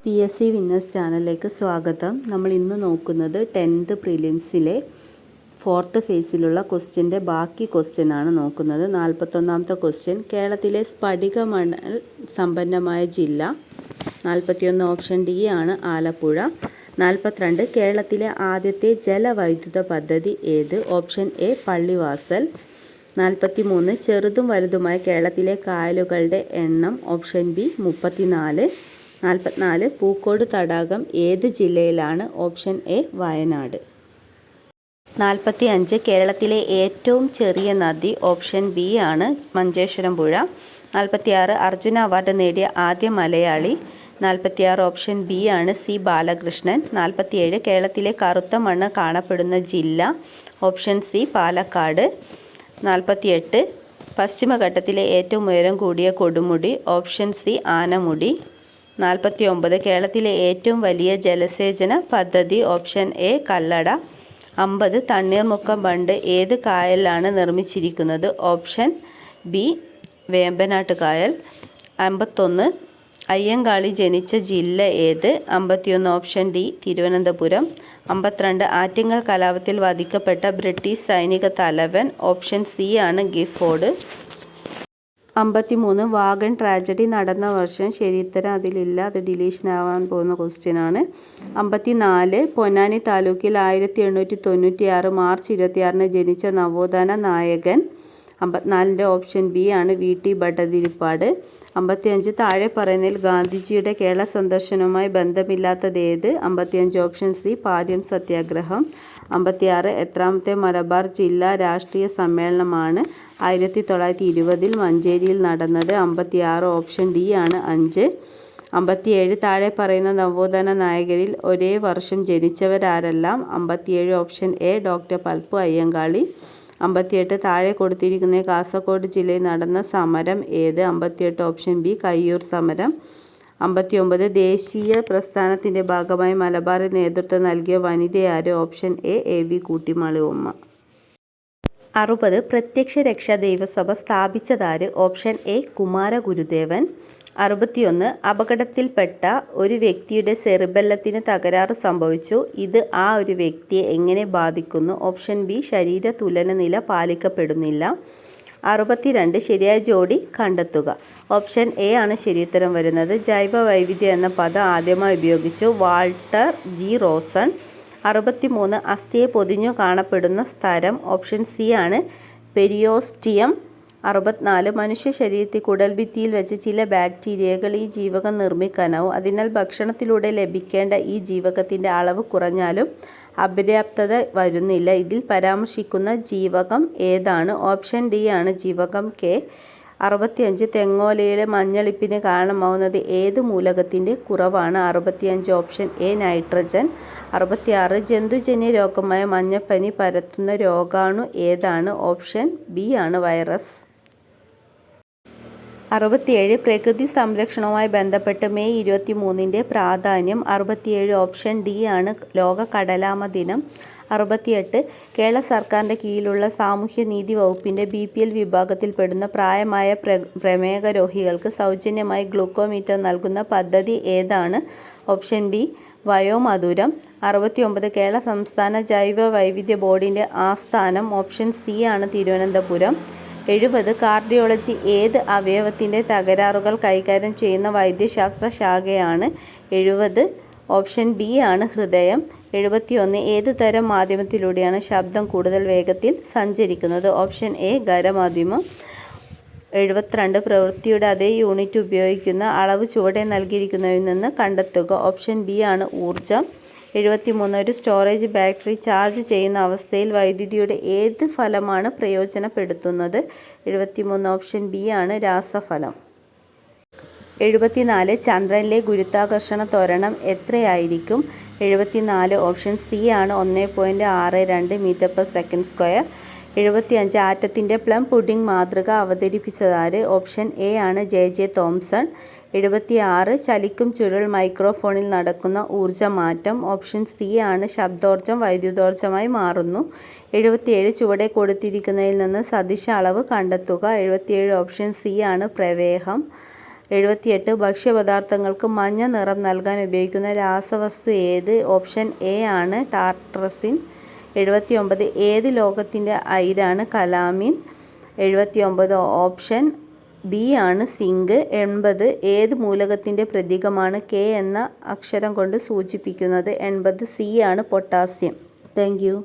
PSC winners ചാനലിലേക്ക് സ്വാഗതം. നമ്മൾ ഇന്ന് നോക്കുന്നത് 10th പ്രിലിംസിലെ 4th ഫേസിലുള്ള ക്വസ്റ്റ്യൻ്റെ ബാക്കി ക്വസ്റ്റ്യനാണ് നോക്കുന്നത്. 41ാമത്തെ ക്വസ്റ്റ്യൻ, കേരളത്തിലെ സ്ഫടിക മണൽ സമ്പന്നമായ ജില്ല. 41 ഓപ്ഷൻ ഡി ആണ് ആലപ്പുഴ. 42 കേരളത്തിലെ ആദ്യത്തെ ജലവൈദ്യുത പദ്ധതി ഏത്? Option A Pallivasal. 43 ചെറുതും വലുതുമായ കേരളത്തിലെ കായലുകളുടെ എണ്ണം. Option B 34. 44 പൂക്കോട് തടാകം ഏത് ജില്ലയിലാണ്? Option A Wayanad. 45 കേരളത്തിലെ ഏറ്റവും ചെറിയ നദി. ഓപ്ഷൻ ബി ആണ് മഞ്ചേശ്വരം പുഴ. 46 അർജുന അവാർഡ് നേടിയ ആദ്യ മലയാളി. 46 ഓപ്ഷൻ ബി ആണ് സി ബാലകൃഷ്ണൻ. 47 കേരളത്തിലെ കറുത്ത മണ്ണ് കാണപ്പെടുന്ന ജില്ല. Option C Palakkad. 48 പശ്ചിമഘട്ടത്തിലെ ഏറ്റവും ഉയരം കൂടിയ കൊടുമുടി. Option C Anamudi. 49 കേരളത്തിലെ ഏറ്റവും വലിയ ജലസേചന പദ്ധതി. Option A Kallada. 50 തണ്ണീർമുക്കം ബണ്ട് ഏത് കായലിലാണ് നിർമ്മിച്ചിരിക്കുന്നത്? ഓപ്ഷൻ ബി വേമ്പനാട്ട് കായൽ. 51 അയ്യങ്കാളി ജനിച്ച ജില്ല ഏത്? 51 ഓപ്ഷൻ ഡി തിരുവനന്തപുരം. 52 ആറ്റിങ്ങൽ കലാപത്തിൽ വധിക്കപ്പെട്ട ബ്രിട്ടീഷ് സൈനിക തലവൻ. ഓപ്ഷൻ സി ആണ് ഗിഫോർഡ്. 53 വാഗൺ ട്രാജഡി നടന്ന വർഷം. ശരിയുത്തരം അതിലില്ല, അത് ഡിലീഷൻ ആവാൻ പോകുന്ന ക്വസ്റ്റ്യൻ ആണ്. 54 പൊന്നാനി താലൂക്കിൽ 1896 മാർച്ച് 26 ജനിച്ച നവോത്ഥാന നായകൻ. 54 ഓപ്ഷൻ ബി ആണ് വി ടി ഭട്ടതിരിപ്പാട്. 55 താഴെ പറയുന്നതിൽ ഗാന്ധിജിയുടെ കേരള സന്ദർശനവുമായി ബന്ധമില്ലാത്തത് ഏത്? 55 ഓപ്ഷൻ സി പാലിയം സത്യാഗ്രഹം. 56 എത്രാമത്തെ മലബാർ ജില്ലാ രാഷ്ട്രീയ സമ്മേളനമാണ്? 1920 മഞ്ചേരിയിൽ നടന്നത്. 56 ഓപ്ഷൻ ഡി ആണ് 5. 57 താഴെ പറയുന്ന നവോത്ഥാന നായകരിൽ ഒരേ വർഷം ജനിച്ചവരാരെല്ലാം? 57 option A doctor Palpu Ayyankali. 58 താഴെ കൊടുത്തിരിക്കുന്ന കാസർഗോഡ് ജില്ലയിൽ നടന്ന സമരം ഏത്? 58 ഓപ്ഷൻ ബി കയ്യൂർ സമരം. 59 ദേശീയ പ്രസ്ഥാനത്തിൻ്റെ ഭാഗമായി മലബാറിൽ നേതൃത്വം നൽകിയ വനിതയാര്? Option A V Kuttimalu Amma. 60 പ്രത്യക്ഷ രക്ഷാ ദൈവസഭ സ്ഥാപിച്ചതാര്? Option A Kumaragurudevan. 61 അപകടത്തിൽപ്പെട്ട ഒരു വ്യക്തിയുടെ സെറിബെല്ലത്തിന് തകരാറ് സംഭവിച്ചു. ഇത് ആ ഒരു വ്യക്തിയെ എങ്ങനെ ബാധിക്കുന്നു? ഓപ്ഷൻ ബി ശരീര തുലനനില പാലിക്കപ്പെടുന്നില്ല. 62 ശരിയായ ജോഡി കണ്ടെത്തുക. ഓപ്ഷൻ എ ആണ് ശരിയുത്തരം വരുന്നത്. ജൈവ വൈവിധ്യം എന്ന പദം ആദ്യമായി ഉപയോഗിച്ചു വാൾട്ടർ ജി റോസൺ. 63 അസ്ഥിയെ പൊതിഞ്ഞു കാണപ്പെടുന്ന സ്ഥലം. ഓപ്ഷൻ സി ആണ് പെരിയോസ്റ്റിയം. 64 മനുഷ്യ ശരീരത്തിൽ കുടൽഭിത്തിയിൽ വെച്ച് ചില ബാക്ടീരിയകൾ ഈ ജീവകം നിർമ്മിക്കാനാവും. അതിനാൽ ഭക്ഷണത്തിലൂടെ ലഭിക്കേണ്ട ഈ ജീവകത്തിൻ്റെ അളവ് കുറഞ്ഞാലും അപര്യാപ്തത വരുന്നില്ല. ഇതിൽ പരാമർശിക്കുന്ന ജീവകം ഏതാണ്? ഓപ്ഷൻ ഡി ആണ് ജീവകം കെ. 65 തെങ്ങോലയുടെ മഞ്ഞളിപ്പിന് കാരണമാവുന്നത് ഏത് മൂലകത്തിൻ്റെ കുറവാണ്? 65 ഓപ്ഷൻ എ നൈട്രജൻ. 66 ജന്തുജന്യ രോഗമായ മഞ്ഞപ്പനി പരത്തുന്ന രോഗാണു ഏതാണ്? ഓപ്ഷൻ ബി ആണ് വൈറസ്. 67 പ്രകൃതി സംരക്ഷണവുമായി ബന്ധപ്പെട്ട് മെയ് 23 പ്രാധാന്യം. 67 ഓപ്ഷൻ ഡി ആണ് ലോക കടലാമ ദിനം. 68 കേരള സർക്കാരിൻ്റെ കീഴിലുള്ള സാമൂഹ്യനീതി വകുപ്പിൻ്റെ BPL വിഭാഗത്തിൽപ്പെടുന്ന പ്രായമായ പ്രമേഹ രോഗികൾക്ക് സൗജന്യമായി ഗ്ലൂക്കോമീറ്റർ നൽകുന്ന പദ്ധതി ഏതാണ്? Option B Vayomadhuram. 69 കേരള സംസ്ഥാന ജൈവ വൈവിധ്യ ബോർഡിൻ്റെ ആസ്ഥാനം. ഓപ്ഷൻ സി ആണ് തിരുവനന്തപുരം. 70 കാർഡിയോളജി ഏത് അവയവത്തിൻ്റെ തകരാറുകൾ കൈകാര്യം ചെയ്യുന്ന വൈദ്യശാസ്ത്ര ശാഖയാണ്? 70 ഓപ്ഷൻ ബി ആണ് ഹൃദയം. 71 ഏത് തരം മാധ്യമത്തിലൂടെയാണ് ശബ്ദം കൂടുതൽ വേഗത്തിൽ സഞ്ചരിക്കുന്നത്? Option A ഖരമാധ്യമം. 72 പ്രവൃത്തിയുടെ അതേ യൂണിറ്റ് ഉപയോഗിക്കുന്ന അളവ് ചുവടെ നൽകിയിരിക്കുന്നവയിൽ നിന്ന് കണ്ടെത്തുക. ഓപ്ഷൻ ബി ആണ് ഊർജം. 73 ഒരു സ്റ്റോറേജ് ബാറ്ററി ചാർജ് ചെയ്യുന്ന അവസ്ഥയിൽ വൈദ്യുതിയുടെ ഏത് ഫലമാണ് പ്രയോജനപ്പെടുത്തുന്നത്? 73 ഓപ്ഷൻ ബി ആണ് രാസഫലം. 74 ചന്ദ്രനിലെ ഗുരുത്വാകർഷണ ത്വരണം എത്രയായിരിക്കും? 74 ഓപ്ഷൻ സി ആണ് 1.62 m/s². 75 ആറ്റത്തിൻ്റെ പ്ലം പുഡിംഗ് മാതൃക അവതരിപ്പിച്ചതാര്? ഓപ്ഷൻ എ ആണ് ജെ തോംസൺ. 76 ചലിക്കും ചുരുൾ മൈക്രോഫോണിൽ നടക്കുന്ന ഊർജ്ജമാറ്റം. ഓപ്ഷൻ സി ആണ് ശബ്ദോർജ്ജം വൈദ്യുതോർജ്ജമായി മാറുന്നു. 77 ചുവടെ കൊടുത്തിരിക്കുന്നതിൽ നിന്ന് സദിശ അളവ് കണ്ടെത്തുക. 77 ഓപ്ഷൻ സി ആണ് പ്രവേഹം. 78 ഭക്ഷ്യപദാർത്ഥങ്ങൾക്ക് മഞ്ഞ നിറം നൽകാൻ ഉപയോഗിക്കുന്ന രാസവസ്തു ഏത്? ഓപ്ഷൻ എ ആണ് ടാർട്രസിൻ. 79 ഏത് ലോഹത്തിൻ്റെ അയിരാണ് കലാമിൻ? 79 ഓപ്ഷൻ ബി ആണ് സിങ്ക്. 80 ഏത് മൂലകത്തിൻ്റെ പ്രതീകമാണ് കെ എന്ന അക്ഷരം കൊണ്ട് സൂചിപ്പിക്കുന്നത്? 80 സി ആണ് പൊട്ടാസ്യം. Thank you.